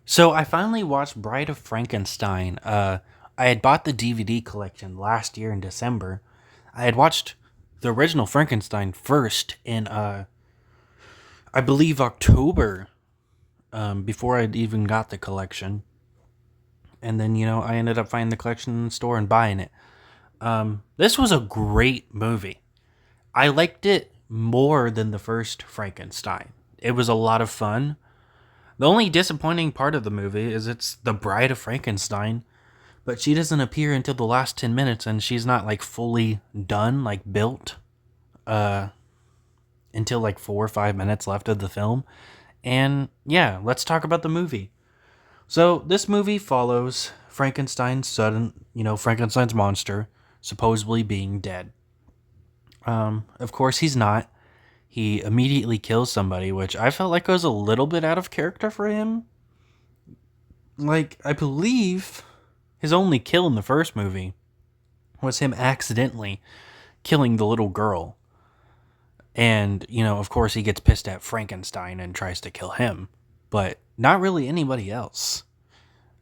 So I finally watched Bride of Frankenstein. I had bought the DVD collection last year in December. I had watched the original Frankenstein first in, I believe, October, before I'd even got the collection. And then, I ended up finding the collection in the store and buying it. This was a great movie. I liked it more than the first Frankenstein. It was a lot of fun. The only disappointing part of the movie is it's the Bride of Frankenstein, but she doesn't appear until the last 10 minutes and she's not like fully done, like built, uh, until like 4 or 5 minutes left of the film. And yeah, let's talk about the movie. So this movie follows Frankenstein's sudden, Frankenstein's monster supposedly being dead. Of course, he's not. He immediately kills somebody, which I felt like was a little bit out of character for him. Like, I believe his only kill in the first movie was him accidentally killing the little girl. And, of course, he gets pissed at Frankenstein and tries to kill him, but not really anybody else.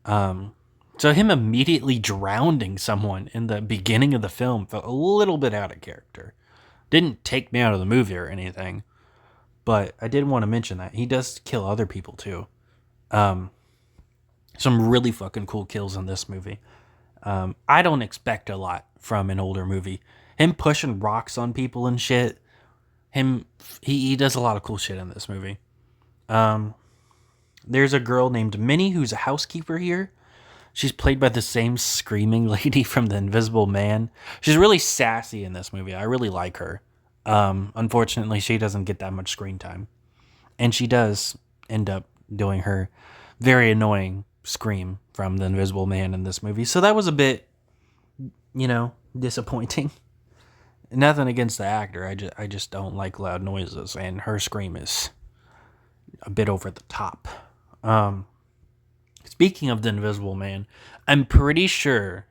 So, him immediately drowning someone in the beginning of the film felt a little bit out of character. Didn't take me out of the movie or anything, but I did want to mention that he does kill other people too. Um, some really fucking cool kills in this movie. I don't expect a lot from an older movie. Him pushing rocks on people and shit. Him, he does a lot of cool shit in this movie. Um, there's a girl named Minnie who's a housekeeper here. She's played by the same screaming lady from The Invisible Man. She's really sassy in this movie. I really like her. Unfortunately, she doesn't get that much screen time. And she does end up doing her very annoying scream from The Invisible Man in this movie. So that was a bit, disappointing. Nothing against the actor. I just don't like loud noises, and her scream is a bit over the top. Um, Speaking of The Invisible Man, I'm pretty sure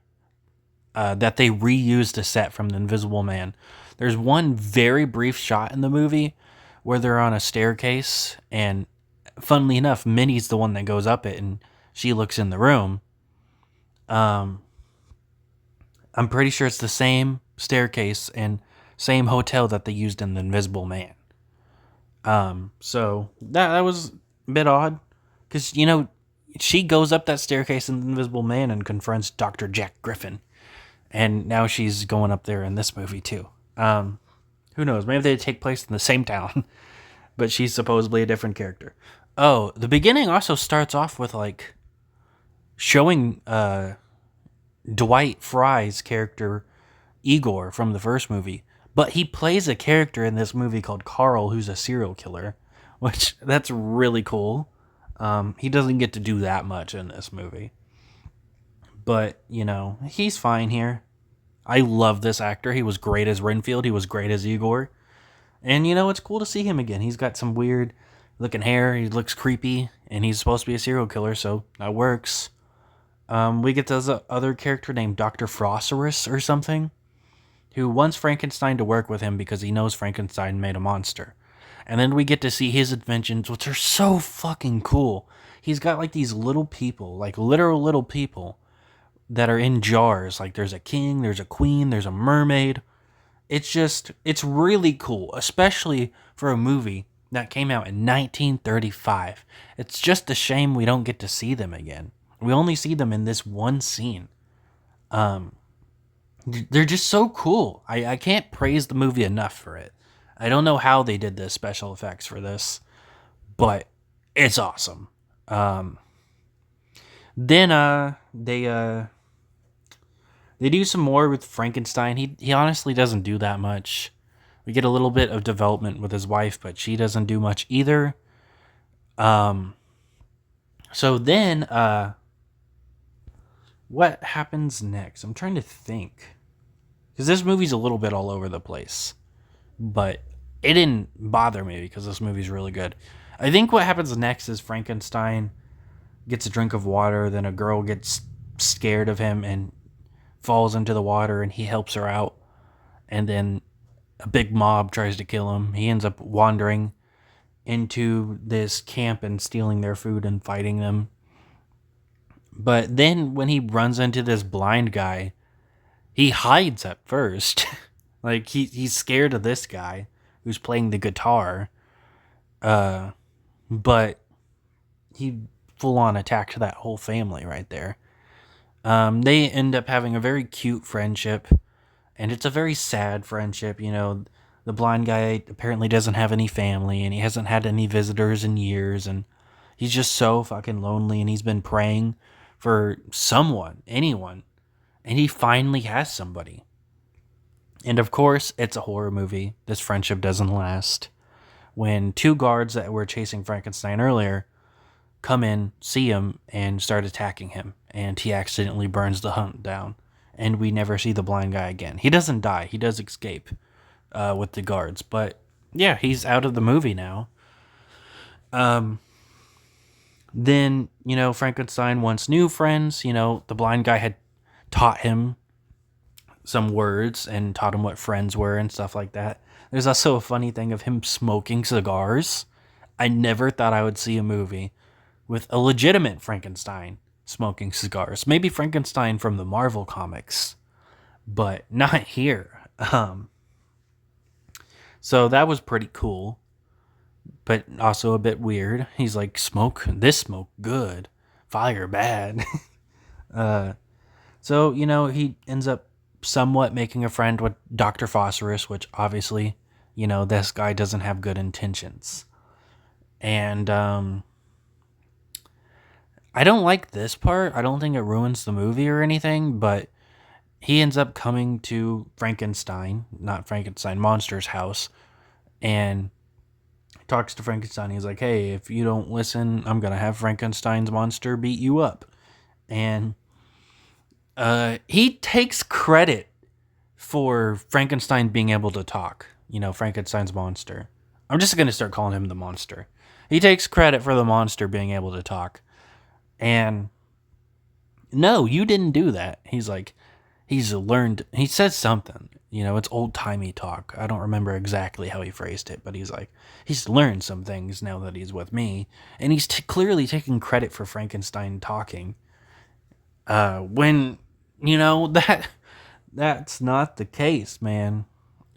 that they reused a set from The Invisible Man. There's one very brief shot in the movie where they're on a staircase, and funnily enough, Minnie's the one that goes up it, and she looks in the room. Um, I'm pretty sure it's the same staircase and same hotel that they used in The Invisible Man. So that was a bit odd, because she goes up that staircase in The Invisible Man and confronts Dr. Jack Griffin, and now she's going up there in this movie too. Who knows? Maybe they take place in the same town, but she's supposedly a different character. Oh, the beginning also starts off with like showing Dwight Fry's character Igor from the first movie, but he plays a character in this movie called Carl, who's a serial killer, which that's really cool. He doesn't get to do that much in this movie, but he's fine here. I love this actor. He was great as Renfield. He was great as Igor. And it's cool to see him again. He's got some weird looking hair. He looks creepy, and he's supposed to be a serial killer, so that works. We get this other character named Dr. Phosphorus or something, who wants Frankenstein to work with him because he knows Frankenstein made a monster. And then we get to see his inventions, which are so fucking cool. He's got like these little people, like literal little people, that are in jars. Like there's a king, there's a queen, there's a mermaid. It's really cool, especially for a movie that came out in 1935. It's just a shame we don't get to see them again. We only see them in this one scene. Um, they're just so cool. I can't praise the movie enough for it. I don't know how they did the special effects for this, but it's awesome. Um, then they do some more with Frankenstein. He honestly doesn't do that much. We get a little bit of development with his wife, but she doesn't do much either. Um, so then what happens next? I'm trying to think, because this movie's a little bit all over the place, but it didn't bother me because this movie's really good. I think what happens next is Frankenstein gets a drink of water, then a girl gets scared of him and falls into the water, and he helps her out, and then a big mob tries to kill him. He ends up wandering into this camp and stealing their food and fighting them. But then when he runs into this blind guy, he hides at first. Like he's scared of this guy who's playing the guitar. Uh, but he full on attacked that whole family right there. They end up having a very cute friendship, and it's a very sad friendship. The blind guy apparently doesn't have any family, and he hasn't had any visitors in years, and he's just so fucking lonely, and he's been praying for someone, anyone, and he finally has somebody. And of course, it's a horror movie. This friendship doesn't last. When two guards that were chasing Frankenstein earlier come in, see him, and start attacking him, and he accidentally burns the hunt down, and we never see the blind guy again. He doesn't die. He does escape with the guards, but yeah, he's out of the movie now. Then, Frankenstein wants new friends. The blind guy had taught him some words and taught him what friends were and stuff like that. There's also a funny thing of him smoking cigars. I never thought I would see a movie with a legitimate Frankenstein smoking cigars. Maybe Frankenstein from the Marvel comics, but not here. So that was pretty cool, but also a bit weird. He's like, smoke good, fire bad. So, he ends up somewhat making a friend with Dr. Phosphorus, which obviously, this guy doesn't have good intentions. And I don't like this part. I don't think it ruins the movie or anything, but he ends up coming to Monster's house, and talks to Frankenstein. He's like, hey, if you don't listen, I'm going to have Frankenstein's monster beat you up. And he takes credit for Frankenstein being able to talk, Frankenstein's monster. I'm just going to start calling him the monster. He takes credit for the monster being able to talk. And no, you didn't do that. He's like, he says something, it's old timey talk. I don't remember exactly how he phrased it, but he's like, he's learned some things now that he's with me. And he's clearly taking credit for Frankenstein talking. When, that's not the case, man.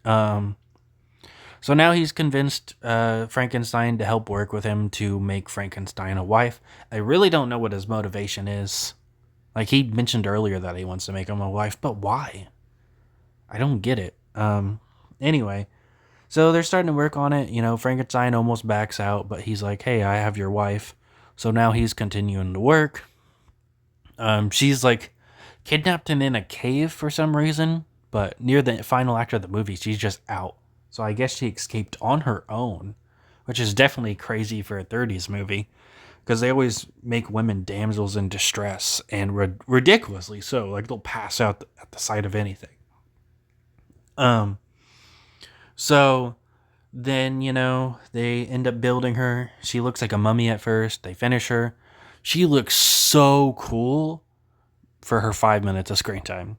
So now he's convinced Frankenstein to help work with him to make Frankenstein a wife. I really don't know what his motivation is. Like, he mentioned earlier that he wants to make him a wife, but why? I don't get it. Anyway, so they're starting to work on it. Frankenstein almost backs out, but he's like, hey, I have your wife. So now he's continuing to work. She's like kidnapped and in a cave for some reason, but near the final act of the movie, she's just out. So I guess she escaped on her own, which is definitely crazy for a 30s movie, because they always make women damsels in distress, and ridiculously so. Like, they'll pass out at the sight of anything. So then, they end up building her. She looks like a mummy at first. They finish her. She looks so cool for her 5 minutes of screen time.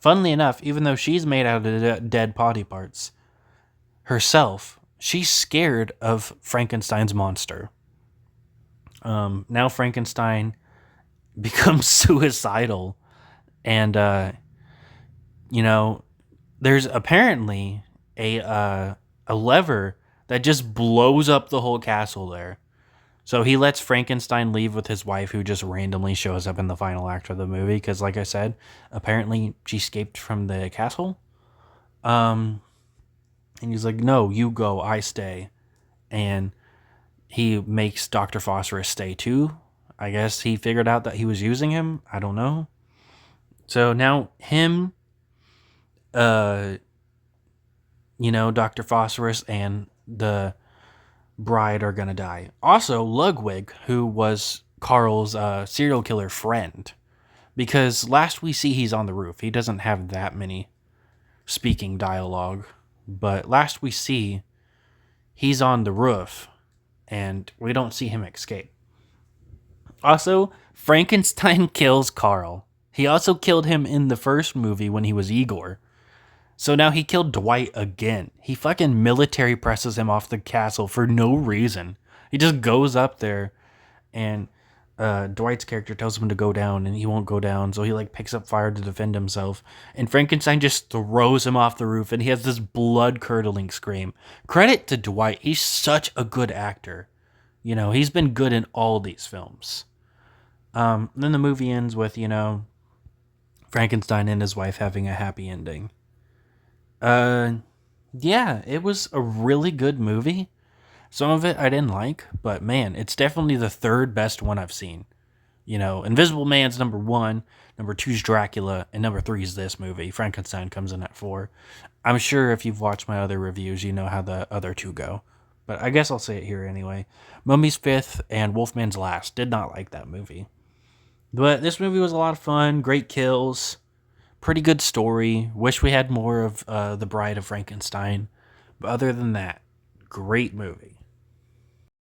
Funnily enough, even though she's made out of dead body parts herself, she's scared of Frankenstein's monster. Now Frankenstein becomes suicidal, and there's apparently a lever that just blows up the whole castle there. So he lets Frankenstein leave with his wife, who just randomly shows up in the final act of the movie, because, like I said, apparently she escaped from the castle. And he's like, no, you go, I stay. And he makes Dr. Phosphorus stay too. I guess he figured out that he was using him. I don't know. So now him, Dr. Phosphorus and the bride are gonna die. Also, Ludwig, who was Carl's serial killer friend, because last we see he's on the roof. He doesn't have that many speaking dialogue, but last we see he's on the roof, and we don't see him escape. Also, Frankenstein kills Carl. He also killed him in the first movie when he was Igor. So now he killed Dwight again. He fucking military presses him off the castle for no reason. He just goes up there, and Dwight's character tells him to go down, and he won't go down, so he like picks up fire to defend himself. And Frankenstein just throws him off the roof, and he has this blood curdling scream. Credit to Dwight; he's such a good actor. You know, he's been good in all these films. Then the movie ends with Frankenstein and his wife having a happy ending. Uh, yeah, it was a really good movie. Some of it I didn't like, but man, it's definitely the third best one I've seen. Invisible Man's number one, number two is Dracula, and number three is this movie. Frankenstein comes in at four. I'm sure if you've watched my other reviews, you know how the other two go. But I guess I'll say it here anyway. Mummy's fifth and Wolfman's last. Did not like that movie. But this movie was a lot of fun. Great kills. Pretty good story. Wish we had more of The Bride of Frankenstein. But other than that, great movie.